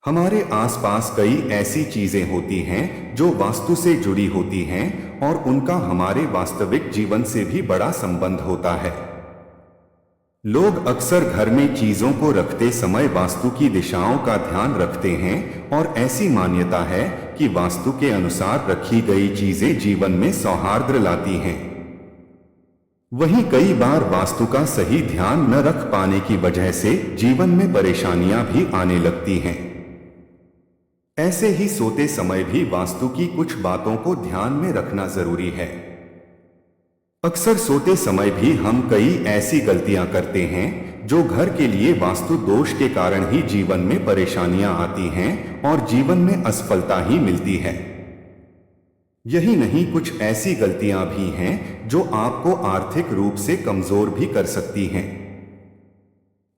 हमारे आसपास कई ऐसी चीजें होती हैं जो वास्तु से जुड़ी होती हैं और उनका हमारे वास्तविक जीवन से भी बड़ा संबंध होता है। लोग अक्सर घर में चीजों को रखते समय वास्तु की दिशाओं का ध्यान रखते हैं और ऐसी मान्यता है कि वास्तु के अनुसार रखी गई चीजें जीवन में सौहार्द लाती हैं। वहीं कई बार वास्तु का सही ध्यान न रख पाने की वजह से जीवन में परेशानियां भी आने लगती हैं। ऐसे ही सोते समय भी वास्तु की कुछ बातों को ध्यान में रखना जरूरी है। अक्सर सोते समय भी हम कई ऐसी गलतियां करते हैं जो घर के लिए वास्तु दोष के कारण ही जीवन में परेशानियां आती हैं और जीवन में असफलता ही मिलती है। यही नहीं, कुछ ऐसी गलतियां भी हैं जो आपको आर्थिक रूप से कमजोर भी कर सकती हैं।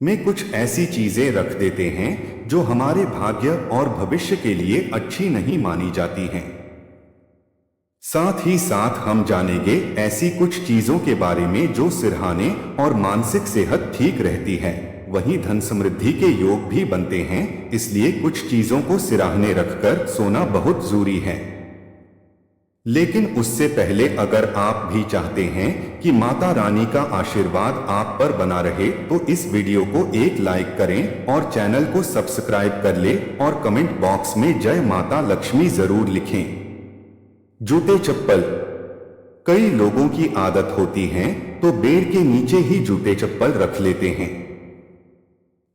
में कुछ ऐसी चीजें रख देते हैं जो हमारे भाग्य और भविष्य के लिए अच्छी नहीं मानी जाती हैं। साथ ही साथ हम जानेंगे ऐसी कुछ चीजों के बारे में जो सिरहाने और मानसिक सेहत ठीक रहती है, वहीं धन समृद्धि के योग भी बनते हैं। इसलिए कुछ चीजों को सिराहने रखकर सोना बहुत जरूरी है। लेकिन उससे पहले अगर आप भी चाहते हैं कि माता रानी का आशीर्वाद आप पर बना रहे तो इस वीडियो को एक लाइक करें और चैनल को सब्सक्राइब कर ले और कमेंट बॉक्स में जय माता लक्ष्मी जरूर लिखें। जूते चप्पल, कई लोगों की आदत होती है तो बेड के नीचे ही जूते चप्पल रख लेते हैं।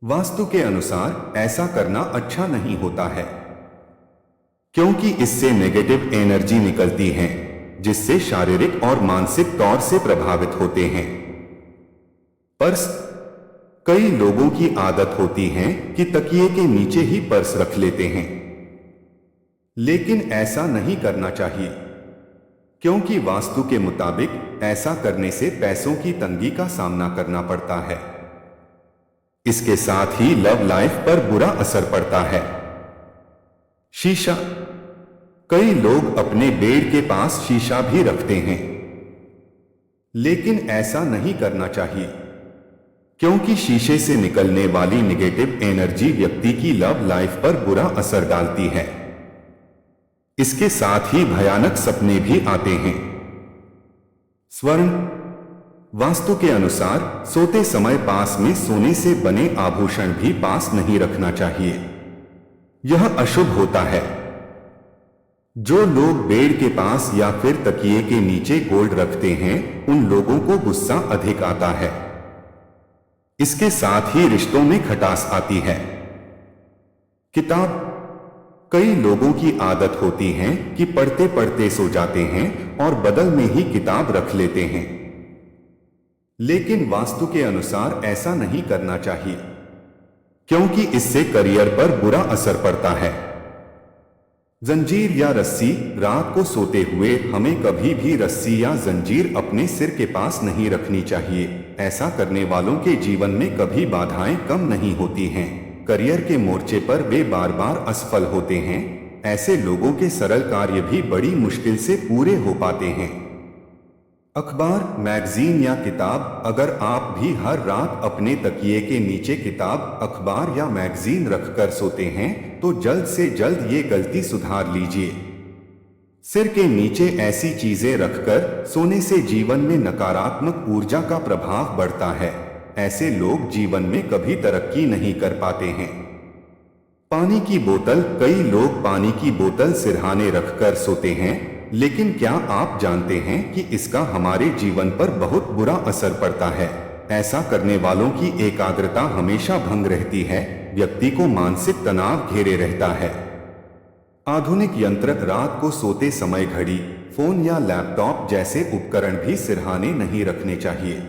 वास्तु के अनुसार ऐसा करना अच्छा नहीं होता है, क्योंकि इससे नेगेटिव एनर्जी निकलती है जिससे शारीरिक और मानसिक तौर से प्रभावित होते हैं। पर्स, कई लोगों की आदत होती है कि तकिए के नीचे ही पर्स रख लेते हैं, लेकिन ऐसा नहीं करना चाहिए, क्योंकि वास्तु के मुताबिक ऐसा करने से पैसों की तंगी का सामना करना पड़ता है। इसके साथ ही लव लाइफ पर बुरा असर पड़ता है। शीशा, कई लोग अपने बेड के पास शीशा भी रखते हैं, लेकिन ऐसा नहीं करना चाहिए, क्योंकि शीशे से निकलने वाली नेगेटिव एनर्जी व्यक्ति की लव लाइफ पर बुरा असर डालती है। इसके साथ ही भयानक सपने भी आते हैं। स्वर्ण, वास्तु के अनुसार सोते समय पास में सोने से बने आभूषण भी पास नहीं रखना चाहिए, यह अशुभ होता है। जो लोग बेड के पास या फिर तकिए के नीचे गोल्ड रखते हैं उन लोगों को गुस्सा अधिक आता है। इसके साथ ही रिश्तों में खटास आती है। किताब, कई लोगों की आदत होती है कि पढ़ते पढ़ते सो जाते हैं और बगल में ही किताब रख लेते हैं, लेकिन वास्तु के अनुसार ऐसा नहीं करना चाहिए, क्योंकि इससे करियर पर बुरा असर पड़ता है। जंजीर या रस्सी, रात को सोते हुए हमें कभी भी रस्सी या जंजीर अपने सिर के पास नहीं रखनी चाहिए। ऐसा करने वालों के जीवन में कभी बाधाएं कम नहीं होती हैं। करियर के मोर्चे पर वे बार बार असफल होते हैं। ऐसे लोगों के सरल कार्य भी बड़ी मुश्किल से पूरे हो पाते हैं। अखबार, मैगजीन या किताब, अगर आप भी हर रात अपने तकिए के नीचे किताब, अखबार या मैगजीन रखकर सोते हैं तो जल्द से जल्द ये गलती सुधार लीजिए। सिर के नीचे ऐसी चीजें रखकर सोने से जीवन में नकारात्मक ऊर्जा का प्रभाव बढ़ता है। ऐसे लोग जीवन में कभी तरक्की नहीं कर पाते हैं। पानी की बोतल, कई लोग पानी की बोतल सिरहाने रखकर सोते हैं, लेकिन क्या आप जानते हैं कि इसका हमारे जीवन पर बहुत बुरा असर पड़ता है। ऐसा करने वालों की एकाग्रता हमेशा भंग रहती है, व्यक्ति को मानसिक तनाव घेरे रहता है। आधुनिक यंत्र, रात को सोते समय घड़ी, फोन या लैपटॉप जैसे उपकरण भी सिरहाने नहीं रखने चाहिए।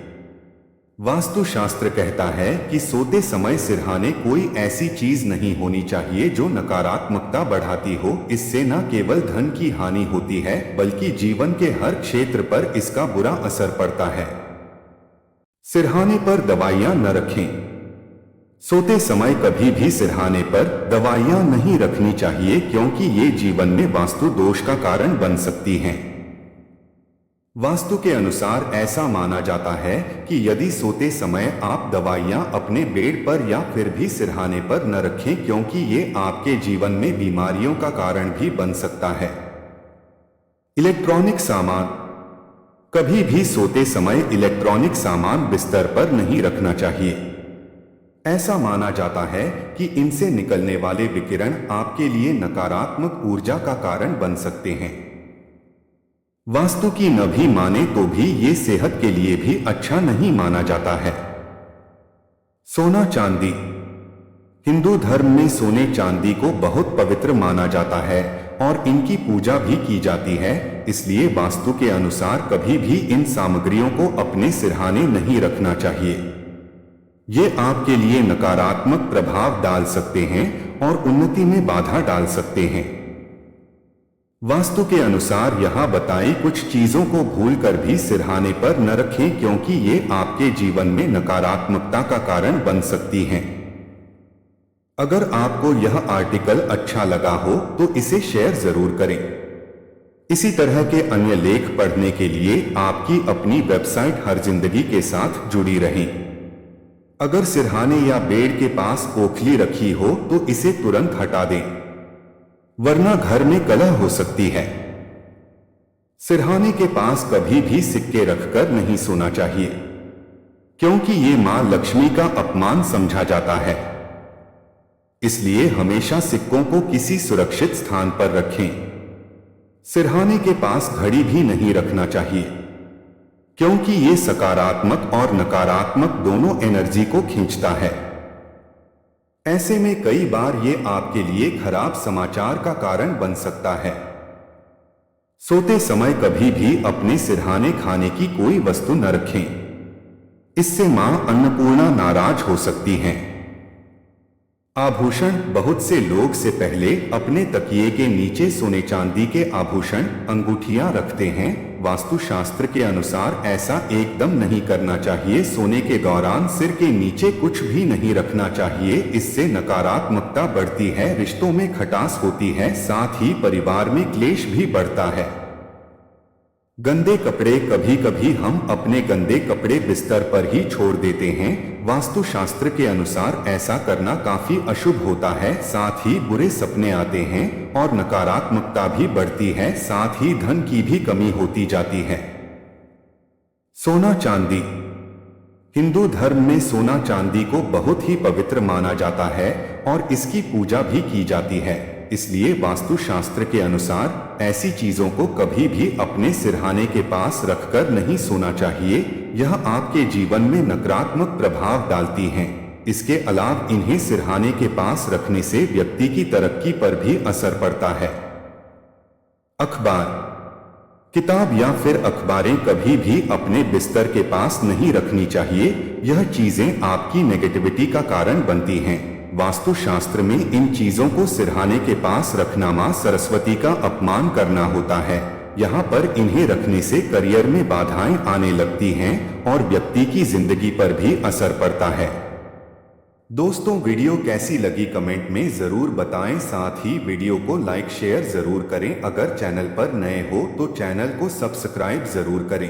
वास्तुशास्त्र कहता है कि सोते समय सिरहाने कोई ऐसी चीज नहीं होनी चाहिए जो नकारात्मकता बढ़ाती हो। इससे न केवल धन की हानि होती है बल्कि जीवन के हर क्षेत्र पर इसका बुरा असर पड़ता है। सिरहाने पर दवाइयां न रखें, सोते समय कभी भी सिरहाने पर दवाइयां नहीं रखनी चाहिए, क्योंकि ये जीवन में वास्तु दोष का कारण बन सकती हैं। वास्तु के अनुसार ऐसा माना जाता है कि यदि सोते समय आप दवाइयां अपने बेड पर या फिर भी सिरहाने पर न रखें, क्योंकि ये आपके जीवन में बीमारियों का कारण भी बन सकता है। इलेक्ट्रॉनिक सामान, कभी भी सोते समय इलेक्ट्रॉनिक सामान बिस्तर पर नहीं रखना चाहिए। ऐसा माना जाता है कि इनसे निकलने वाले विकिरण आपके लिए नकारात्मक ऊर्जा का कारण बन सकते हैं। वास्तु की न भी माने तो भी ये सेहत के लिए भी अच्छा नहीं माना जाता है। सोना चांदी, हिंदू धर्म में सोने चांदी को बहुत पवित्र माना जाता है और इनकी पूजा भी की जाती है, इसलिए वास्तु के अनुसार कभी भी इन सामग्रियों को अपने सिरहाने नहीं रखना चाहिए। ये आपके लिए नकारात्मक प्रभाव डाल सकते हैं और उन्नति में बाधा डाल सकते हैं। वास्तु के अनुसार यहाँ बताई कुछ चीजों को भूलकर भी सिरहाने पर न रखें, क्योंकि ये आपके जीवन में नकारात्मकता का कारण बन सकती हैं। अगर आपको यह आर्टिकल अच्छा लगा हो तो इसे शेयर जरूर करें। इसी तरह के अन्य लेख पढ़ने के लिए आपकी अपनी वेबसाइट हर जिंदगी के साथ जुड़ी रहें। अगर सिरहाने या बेड के पास ओखली रखी हो तो इसे तुरंत हटा दें, वरना घर में कलह हो सकती है। सिरहाने के पास कभी भी सिक्के रखकर नहीं सोना चाहिए, क्योंकि ये मां लक्ष्मी का अपमान समझा जाता है। इसलिए हमेशा सिक्कों को किसी सुरक्षित स्थान पर रखें। सिरहाने के पास घड़ी भी नहीं रखना चाहिए, क्योंकि ये सकारात्मक और नकारात्मक दोनों एनर्जी को खींचता है। ऐसे में कई बार ये आपके लिए खराब समाचार का कारण बन सकता है। सोते समय कभी भी अपने सिरहाने खाने की कोई वस्तु न रखें, इससे मां अन्नपूर्णा नाराज हो सकती हैं। आभूषण, बहुत से लोग से पहले अपने तकिए के नीचे सोने चांदी के आभूषण, अंगूठियां रखते हैं। वास्तुशास्त्र के अनुसार ऐसा एकदम नहीं करना चाहिए। सोने के दौरान सिर के नीचे कुछ भी नहीं रखना चाहिए, इससे नकारात्मकता बढ़ती है, रिश्तों में खटास होती है, साथ ही परिवार में क्लेश भी बढ़ता है। गंदे कपड़े, कभी कभी हम अपने गंदे कपड़े बिस्तर पर ही छोड़ देते हैं। वास्तुशास्त्र के अनुसार ऐसा करना काफी अशुभ होता है, साथ ही बुरे सपने आते हैं और नकारात्मकता भी बढ़ती है, साथ ही धन की भी कमी होती जाती है। सोना चांदी, हिंदू धर्म में सोना चांदी को बहुत ही पवित्र माना जाता है और इसकी पूजा भी की जाती है। इसलिए वास्तुशास्त्र के अनुसार ऐसी चीजों को कभी भी अपने सिरहाने के पास रखकर नहीं सोना चाहिए। यह आपके जीवन में नकारात्मक प्रभाव डालती हैं। इसके अलावा इन्हें सिरहाने के पास रखने से व्यक्ति की तरक्की पर भी असर पड़ता है। अखबार, किताब या फिर अखबारें कभी भी अपने बिस्तर के पास नहीं रखनी चाहिए। यह चीजें आपकी नेगेटिविटी का कारण बनती हैं। वास्तुशास्त्र में इन चीजों को सिरहाने के पास रखना मां सरस्वती का अपमान करना होता है। यहाँ पर इन्हें रखने से करियर में बाधाएं आने लगती हैं और व्यक्ति की जिंदगी पर भी असर पड़ता है। दोस्तों, वीडियो कैसी लगी कमेंट में जरूर बताएं, साथ ही वीडियो को लाइक शेयर जरूर करें। अगर चैनल पर नए हो तो चैनल को सब्सक्राइब जरूर करें।